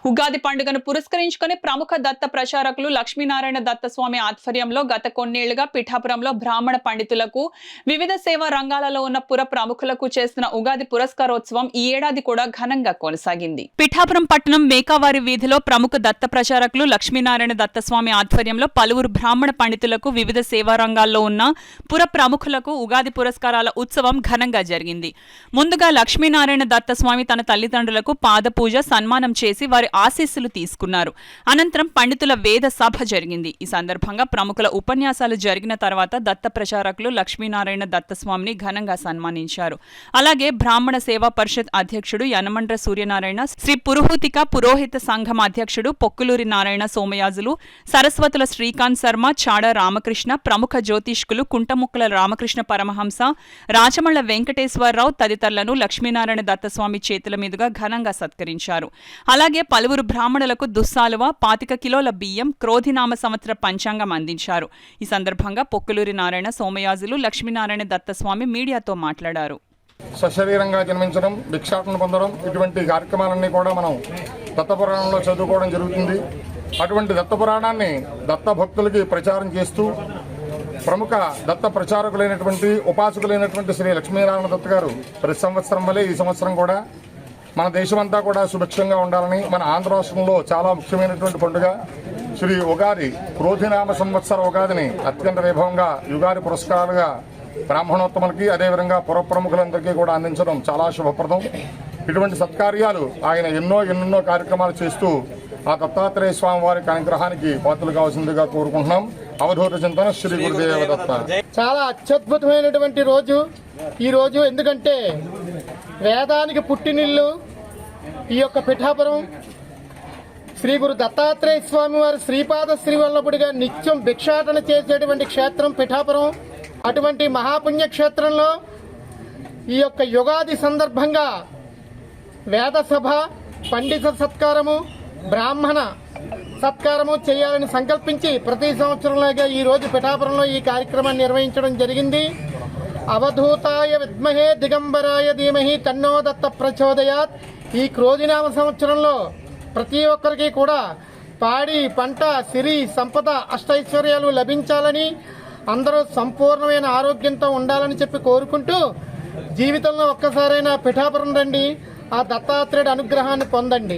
ఉగాది పండుగను పురస్కరించుకుని ప్రముఖ దత్త ప్రచారకులు లక్ష్మీనారాయణ దత్తస్వామి ఆధ్వర్యంలో గత కొన్నేళ్లుగా పిఠాపురంలో బ్రాహ్మణ పండితులకు వివిధ సేవా రంగాలలో ఉన్న పుర ప్రముఖులకు చేస్తున్న ఉగాది పురస్కారోత్సవం ఈ ఏడాది కూడా ఘనంగా కొనసాగింది. పిఠాపురం పట్టణం మేకావారి వీధిలో ప్రముఖ దత్త ప్రచారకులు లక్ష్మీనారాయణ దత్తస్వామి ఆధ్వర్యంలో పలువురు బ్రాహ్మణ పండితులకు వివిధ సేవా రంగాల్లో ఉన్న పుర ప్రముఖులకు ఉగాది పురస్కారాల ఉత్సవం ఘనంగా జరిగింది. ముందుగా లక్ష్మీనారాయణ దత్తస్వామి తన తల్లిదండ్రులకు పాదపూజ సన్మానం చేసి వారి ఆశీస్సులు తీసుకున్నారు. అనంతరం పండితుల వేద సభ జరిగింది. ఈ సందర్భంగా ప్రముఖుల ఉపన్యాసాలు జరిగిన తర్వాత దత్త ప్రచారకులు లక్ష్మీనారాయణ దత్తస్వామిని ఘనంగా సన్మానించారు. అలాగే బ్రాహ్మణ సేవా పరిషత్ అధ్యక్షుడు యనమండ్ర సూర్యనారాయణ, శ్రీ పురోహితిక పురోహిత సంఘం అధ్యక్షుడు పొక్కులూరి నారాయణ సోమయాజులు, సరస్వతుల శ్రీకాంత్ శర్మ, చాడ రామకృష్ణ, ప్రముఖ జ్యోతిష్కులు కుంటముక్కల రామకృష్ణ పరమహంస, రాచమళ్ల వెంకటేశ్వరరావు తదితరులను లక్ష్మీనారాయణ దత్తస్వామి చేతుల మీదుగా ఘనంగా సత్కరించారు. అలాగే పలువురు బ్రాహ్మణులకు దుస్సాలువ, 25 కిలోల బియ్యం, క్రోధినామ సంవత్సర పంచాంగం అందించారు. ఈ సందర్భంగా పొక్కులూరి నారాయణ సోమయాజులు లక్ష్మీనారాయణ దత్తస్వామి మీడియాతో మాట్లాడారు. సశరీరంగా జన్మించడం, భిక్షాటన పొందడం, ఇటువంటి కార్యక్రమాలన్నీ కూడా మనం దత్తపురాణంలో చదువుకోవడం జరుగుతుంది. అటువంటి దత్తపురాణాన్ని దత్త భక్తులకి ప్రచారం చేస్తూ ప్రముఖ దత్త ప్రచారకులైనటువంటి ఉపాసకులైనటువంటి శ్రీ లక్ష్మీనారాయణ దత్త గారు ప్రతి సంవత్సరం వల్లే ఈ సంవత్సరం కూడా మన దేశమంతా కూడా సుభిక్షంగా ఉండాలని, మన ఆంధ్ర రాష్ట్రంలో చాలా ముఖ్యమైనటువంటి పండుగ శ్రీ ఉగాది, క్రోధినామ సంవత్సర ఉగాదిని అత్యంత వైభవంగా యుగాది పురస్కారాలుగా బ్రాహ్మణోత్తములకి అదేవిధంగా పుర ప్రముఖులందరికీ కూడా అందించడం చాలా శుభప్రదం. ఇటువంటి సత్కార్యాలు ఆయన ఎన్నో కార్యక్రమాలు చేస్తూ ఆ దత్తాత్రేయ స్వామి వారికి అనుగ్రహానికి పాత్రలు కావాల్సిందిగా కోరుకుంటున్నాం. అవధూత చింతన శ్రీ గురుదేవ దత్త. చాలా అత్యద్భుతమైనటువంటి రోజు ఈ రోజు. ఎందుకంటే వేదానికి పుట్టినిల్లు ఈ యొక్క పిఠాపురం. శ్రీ గురు దత్తాత్రేయ స్వామి వారి శ్రీపాద శ్రీవల్లభుడిగా నిత్యం భిక్షాటన చేసేటువంటి క్షేత్రం పిఠాపురం. అటువంటి మహాపుణ్యక్షేత్రంలో ఈ యొక్క యుగాది సందర్భంగా వేద సభ, పండిత సత్కారము, బ్రాహ్మణ సత్కారము చేయాలని సంకల్పించి ప్రతి సంవత్సరంలాగా ఈ రోజు పిఠాపురంలో ఈ కార్యక్రమాన్ని నిర్వహించడం జరిగింది. అవధూతాయ విద్మహే దిగంబరాయ ధీమహి తన్నో దత్త ప్రచోదయాత్. ఈ క్రోధినామ సంవత్సరంలో ప్రతి ఒక్కరికి కూడా పాడి పంట, సిరి సంపద, అష్టైశ్వర్యాలు లభించాలని, అందరూ సంపూర్ణమైన ఆరోగ్యంతో ఉండాలని చెప్పి కోరుకుంటూ జీవితంలో ఒక్కసారైనా పిఠాపురం రండి, ఆ దత్తాత్రేయుడి అనుగ్రహాన్ని పొందండి.